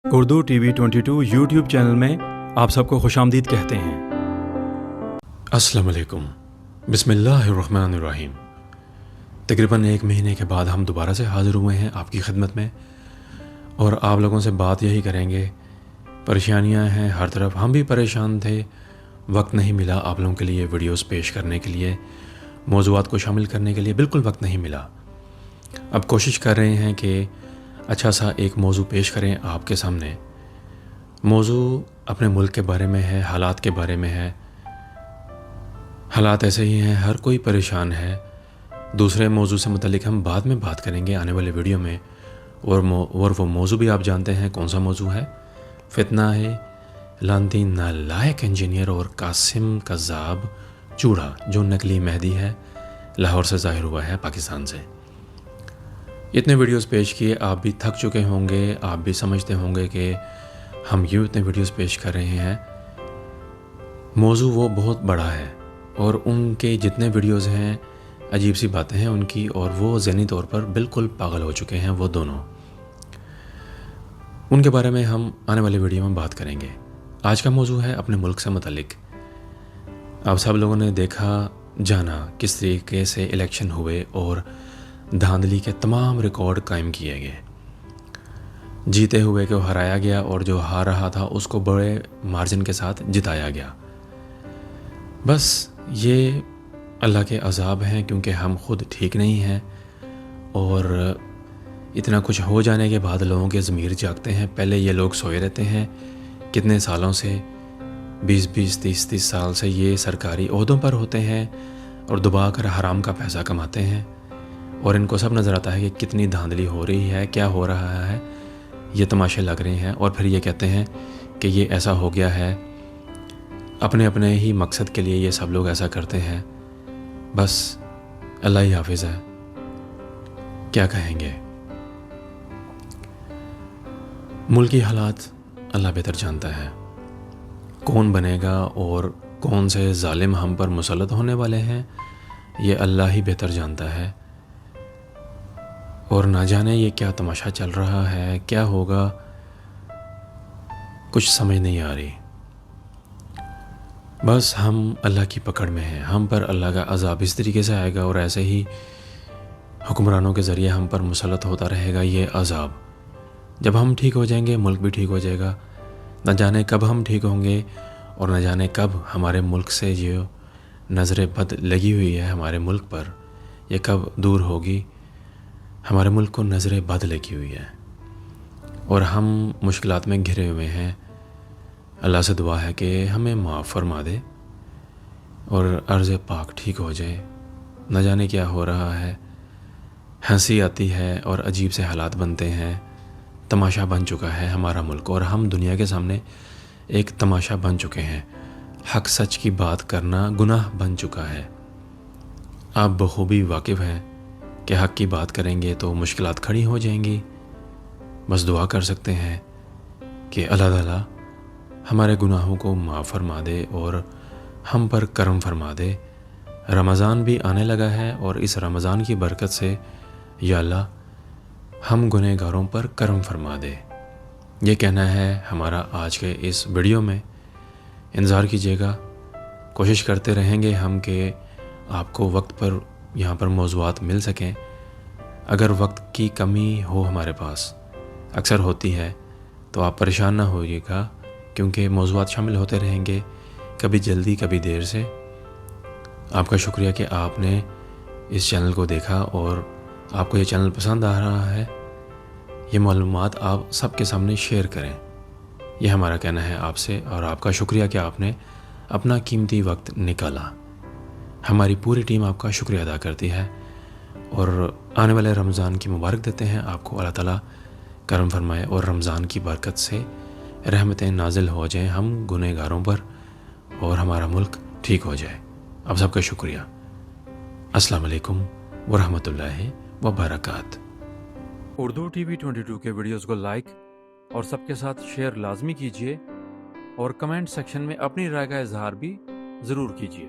Urdu T V 22 YouTube channel میں آپ سب کو خوش آمدید کہتے ہیں۔ السلام علیکم، بسم اللہ الرحمن الرحیم۔ تقریباً 1 مہینے کے بعد ہم دوبارہ سے حاضر ہوئے ہیں آپ کی خدمت میں، اور آپ لوگوں سے بات یہی کریں گے۔ پریشانیاں ہیں ہر طرف، ہم بھی پریشان تھے، وقت نہیں ملا آپ لوگوں کے لیے ویڈیوز پیش کرنے کے لیے، موضوعات کو شامل کرنے کے لیے بالکل وقت نہیں ملا۔ اب کوشش کر رہے ہیں کہ اچھا سا ایک موضوع پیش کریں آپ کے سامنے۔ موضوع اپنے ملک کے بارے میں ہے، حالات کے بارے میں ہے۔ حالات ایسے ہی ہیں، ہر کوئی پریشان ہے۔ دوسرے موضوع سے متعلق ہم بعد میں بات کریں گے آنے والے ویڈیو میں، اور وہ موضوع بھی آپ جانتے ہیں کون سا موضوع ہے۔ فتنہ ہے لانتی نالائق انجینئر اور قاسم قذاب چوڑا، جو نقلی مہدی ہے، لاہور سے ظاہر ہوا ہے، پاکستان سے۔ اتنے ویڈیوز پیش کیے، آپ بھی تھک چکے ہوں گے، آپ بھی سمجھتے ہوں گے کہ ہم یوں اتنے ویڈیوز پیش کر رہے ہیں۔ موضوع وہ بہت بڑا ہے، اور ان کے جتنے ویڈیوز ہیں عجیب سی باتیں ہیں ان کی، اور وہ ذہنی طور پر بالکل پاگل ہو چکے ہیں وہ دونوں۔ ان کے بارے میں ہم آنے والے ویڈیو میں بات کریں گے۔ آج کا موضوع ہے اپنے ملک سے متعلق۔ آپ سب لوگوں نے دیکھا جانا کس طریقے سے الیکشن ہوئے اور دھاندلی کے تمام ریکارڈ قائم کیے گئے۔ جیتے ہوئے کو ہرایا گیا، اور جو ہار رہا تھا اس کو بڑے مارجن کے ساتھ جتایا گیا۔ بس یہ اللہ کے عذاب ہیں، کیونکہ ہم خود ٹھیک نہیں ہیں، اور اتنا کچھ ہو جانے کے بعد لوگوں کے ضمیر جاگتے ہیں۔ پہلے یہ لوگ سوئے رہتے ہیں کتنے سالوں سے، 20 30 سال سے یہ سرکاری عہدوں پر ہوتے ہیں اور دبا کر حرام کا پیسہ کماتے ہیں، اور ان کو سب نظر آتا ہے کہ کتنی دھاندلی ہو رہی ہے، کیا ہو رہا ہے، یہ تماشے لگ رہے ہیں، اور پھر یہ کہتے ہیں کہ یہ ایسا ہو گیا ہے۔ اپنے اپنے ہی مقصد کے لیے یہ سب لوگ ایسا کرتے ہیں۔ بس اللہ ہی حافظ ہے، کیا کہیں گے۔ ملکی حالات اللہ بہتر جانتا ہے، کون بنے گا اور کون سے ظالم ہم پر مسلط ہونے والے ہیں، یہ اللہ ہی بہتر جانتا ہے۔ اور نہ جانے یہ کیا تماشا چل رہا ہے، کیا ہوگا، کچھ سمجھ نہیں آ رہی۔ بس ہم اللہ کی پکڑ میں ہیں، ہم پر اللہ کا عذاب اس طریقے سے آئے گا، اور ایسے ہی حکمرانوں کے ذریعے ہم پر مسلط ہوتا رہے گا یہ عذاب۔ جب ہم ٹھیک ہو جائیں گے ملک بھی ٹھیک ہو جائے گا۔ نہ جانے کب ہم ٹھیک ہوں گے، اور نہ جانے کب ہمارے ملک سے یہ نظر بد لگی ہوئی ہے ہمارے ملک پر، یہ کب دور ہوگی۔ ہمارے ملک کو نظر بد لگی ہوئی ہے، اور ہم مشکلات میں گھرے ہوئے ہیں۔ اللہ سے دعا ہے کہ ہمیں معاف فرما دے اور عرض پاک ٹھیک ہو جائے۔ نہ جانے کیا ہو رہا ہے، ہنسی آتی ہے اور عجیب سے حالات بنتے ہیں۔ تماشا بن چکا ہے ہمارا ملک، اور ہم دنیا کے سامنے ایک تماشا بن چکے ہیں۔ حق سچ کی بات کرنا گناہ بن چکا ہے۔ آپ بخوبی واقف ہیں کہ حق کی بات کریں گے تو مشکلات کھڑی ہو جائیں گی۔ بس دعا کر سکتے ہیں کہ اللہ تعالیٰ ہمارے گناہوں کو معاف فرما دے اور ہم پر کرم فرما دے۔ رمضان بھی آنے لگا ہے، اور اس رمضان کی برکت سے یا اللہ ہم گنہگاروں پر کرم فرما دے۔ یہ کہنا ہے ہمارا آج کے اس ویڈیو میں۔ انتظار کیجیے گا، کوشش کرتے رہیں گے ہم کہ آپ کو وقت پر یہاں پر موضوعات مل سکیں۔ اگر وقت کی کمی ہو ہمارے پاس، اکثر ہوتی ہے، تو آپ پریشان نہ ہوئیے گا، کیونکہ موضوعات شامل ہوتے رہیں گے، کبھی جلدی کبھی دیر سے۔ آپ کا شکریہ کہ آپ نے اس چینل کو دیکھا، اور آپ کو یہ چینل پسند آ رہا ہے۔ یہ معلومات آپ سب کے سامنے شیئر کریں، یہ ہمارا کہنا ہے آپ سے، اور آپ کا شکریہ کہ آپ نے اپنا قیمتی وقت نکالا۔ ہماری پوری ٹیم آپ کا شکریہ ادا کرتی ہے، اور آنے والے رمضان کی مبارک دیتے ہیں آپ کو۔ اللہ تعالیٰ کرم فرمائے اور رمضان کی برکت سے رحمتیں نازل ہو جائیں ہم گنہگاروں پر، اور ہمارا ملک ٹھیک ہو جائے۔ آپ سب کا شکریہ۔ السلام علیکم ورحمۃ اللہ وبرکاتہ۔ اردو ٹی وی 22 کے ویڈیوز کو لائک اور سب کے ساتھ شیئر لازمی کیجیے، اور کمنٹ سیکشن میں اپنی رائے کا اظہار بھی ضرور کیجیے۔